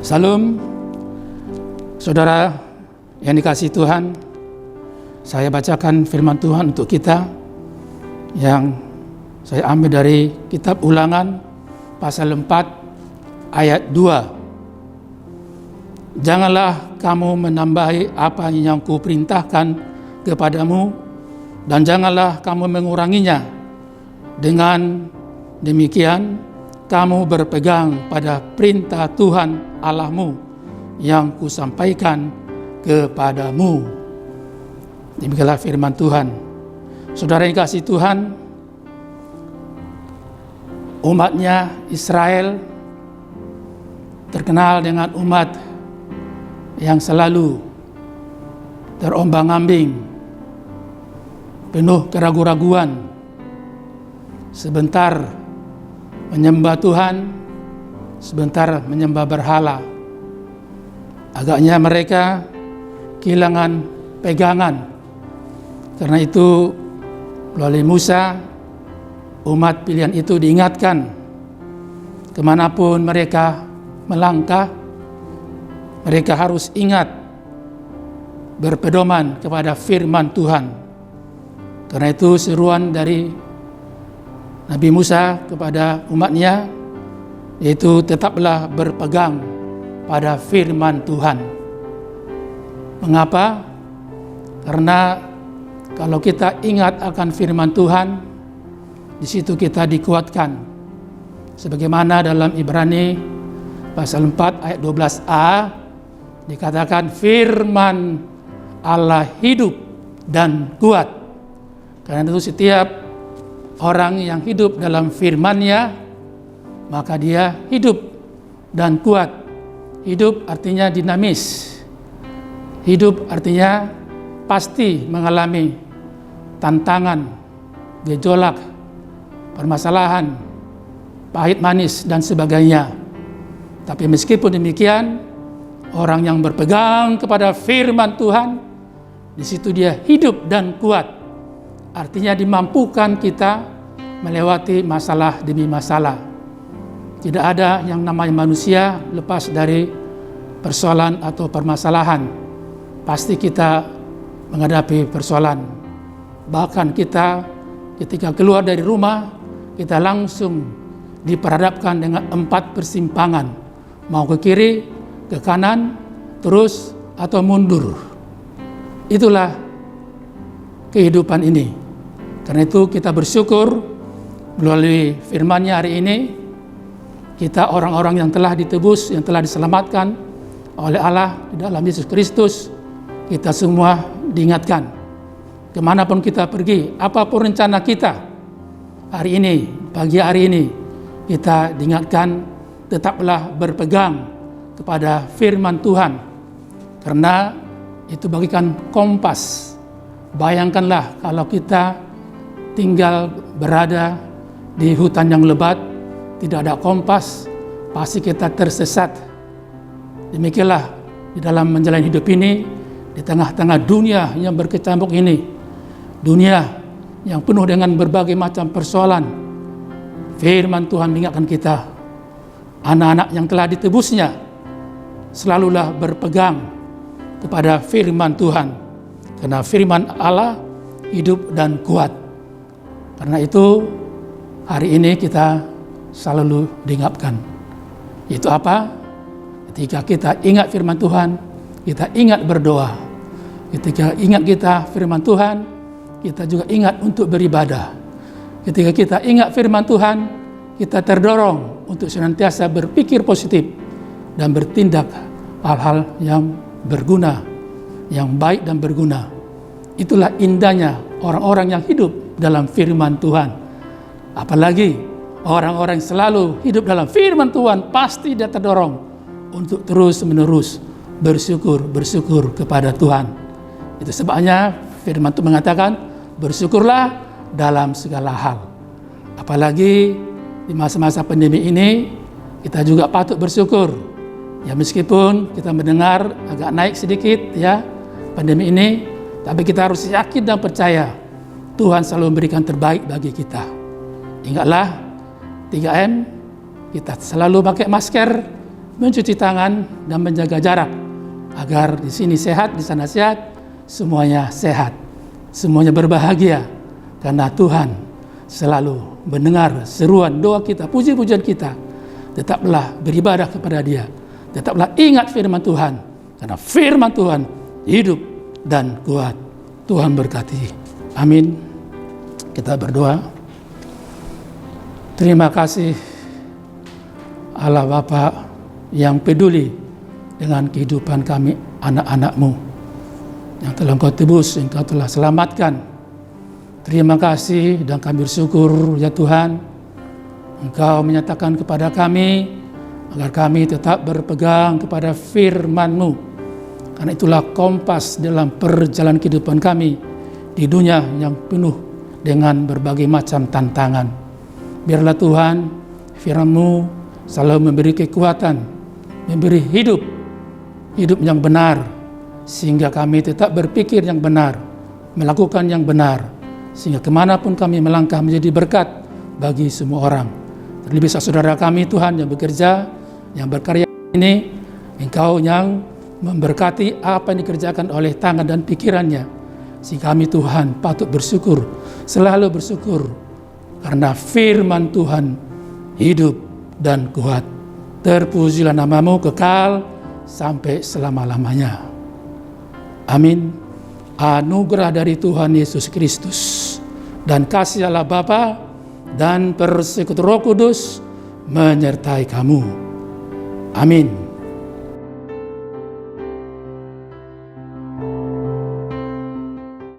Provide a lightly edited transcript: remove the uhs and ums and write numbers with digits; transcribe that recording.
Salam, saudara yang dikasihi Tuhan. Saya bacakan firman Tuhan untuk kita yang saya ambil dari kitab Ulangan pasal 4 ayat 2. Janganlah kamu menambahi apa yang kuperintahkan kepadamu, dan janganlah kamu menguranginya. Dengan demikian kamu berpegang pada perintah Tuhan Allahmu yang kusampaikan kepadamu. Demikianlah firman Tuhan. Saudara yang kasih Tuhan, umatnya Israel terkenal dengan umat yang selalu terombang-ambing, penuh keraguan-raguan, sebentar menyembah Tuhan, sebentar menyembah berhala. Agaknya mereka kehilangan pegangan. Karena itu melalui Musa, umat pilihan itu diingatkan, kemanapun mereka melangkah, mereka harus ingat berpedoman kepada firman Tuhan. Karena itu seruan dari Nabi Musa kepada umatnya, yaitu tetaplah berpegang pada firman Tuhan. Mengapa? Karena kalau kita ingat akan firman Tuhan, di situ kita dikuatkan. Sebagaimana dalam Ibrani pasal 4 ayat 12a dikatakan firman Allah hidup dan kuat. Karena itu setiap orang yang hidup dalam firman-Nya, maka dia hidup dan kuat. Hidup artinya dinamis. Hidup artinya pasti mengalami tantangan, gejolak, permasalahan, pahit manis dan sebagainya. Tapi meskipun demikian, orang yang berpegang kepada firman Tuhan, di situ dia hidup dan kuat. Artinya dimampukan kita melewati masalah demi masalah. Tidak ada yang namanya manusia lepas dari persoalan atau permasalahan. Pasti kita menghadapi persoalan. Bahkan kita ketika keluar dari rumah, kita langsung diperhadapkan dengan 4 persimpangan. Mau ke kiri, ke kanan, terus atau mundur. Itulah kehidupan ini. Karena itu kita bersyukur melalui firman-Nya hari ini, kita orang-orang yang telah ditebus, yang telah diselamatkan oleh Allah di dalam Yesus Kristus, kita semua diingatkan. Kemanapun kita pergi, apapun rencana kita hari ini, pagi hari ini, kita diingatkan tetaplah berpegang kepada firman Tuhan. Karena itu bagikan kompas. Bayangkanlah kalau kita tinggal berada di hutan yang lebat, tidak ada kompas, pasti kita tersesat. Demikianlah di dalam menjalani hidup ini, di tengah-tengah dunia yang berkecamuk ini, dunia yang penuh dengan berbagai macam persoalan. Firman Tuhan mengingatkan kita, anak-anak yang telah ditebusnya, selalulah berpegang kepada firman Tuhan. Karena firman Allah hidup dan kuat. Karena itu hari ini kita selalu diingatkan. Itu apa? Ketika kita ingat firman Tuhan, kita ingat berdoa. Ketika ingat kita firman Tuhan, kita juga ingat untuk beribadah. Ketika kita ingat firman Tuhan, kita terdorong untuk senantiasa berpikir positif dan bertindak hal-hal yang berguna, yang baik dan berguna. Itulah indahnya orang-orang yang hidup dalam firman Tuhan. Apalagi orang-orang yang selalu hidup dalam firman Tuhan, pasti dia terdorong untuk terus-menerus bersyukur kepada Tuhan. Itu sebabnya firman Tuhan mengatakan, bersyukurlah dalam segala hal. Apalagi di masa-masa pandemi ini, kita juga patut bersyukur. Ya meskipun kita mendengar agak naik sedikit ya pandemi ini, tapi kita harus yakin dan percaya Tuhan selalu memberikan terbaik bagi kita. Ingatlah 3M, kita selalu pakai masker, mencuci tangan dan menjaga jarak agar di sini sehat, di sana sehat, semuanya sehat, semuanya berbahagia karena Tuhan selalu mendengar seruan doa kita, puji-pujian kita. Tetaplah beribadah kepada Dia, tetaplah ingat firman Tuhan, karena firman Tuhan hidup dan kuat. Tuhan berkati. Amin. Kita berdoa. Terima kasih Allah Bapa yang peduli dengan kehidupan kami anak-anak-Mu yang telah Engkau tebus, Engkau telah selamatkan. Terima kasih dan kami bersyukur ya Tuhan, Engkau menyatakan kepada kami agar kami tetap berpegang kepada firman-Mu. Karena itulah kompas dalam perjalanan kehidupan kami di dunia yang penuh dengan berbagai macam tantangan. Biarlah Tuhan firman-Mu selalu memberi kekuatan, memberi hidup yang benar, sehingga kami tetap berpikir yang benar, melakukan yang benar, sehingga kemanapun kami melangkah menjadi berkat bagi semua orang. Terlebih saudara kami Tuhan yang bekerja, yang berkarya ini, Engkau yang memberkati apa yang dikerjakan oleh tangan dan pikirannya, sehingga kami Tuhan patut bersyukur, selalu bersyukur, karena firman Tuhan hidup dan kuat. Terpujilah nama-Mu kekal sampai selama-lamanya. Amin. Anugerah dari Tuhan Yesus Kristus dan kasih Allah Bapa dan persekutuan Roh Kudus menyertai kamu. Amin.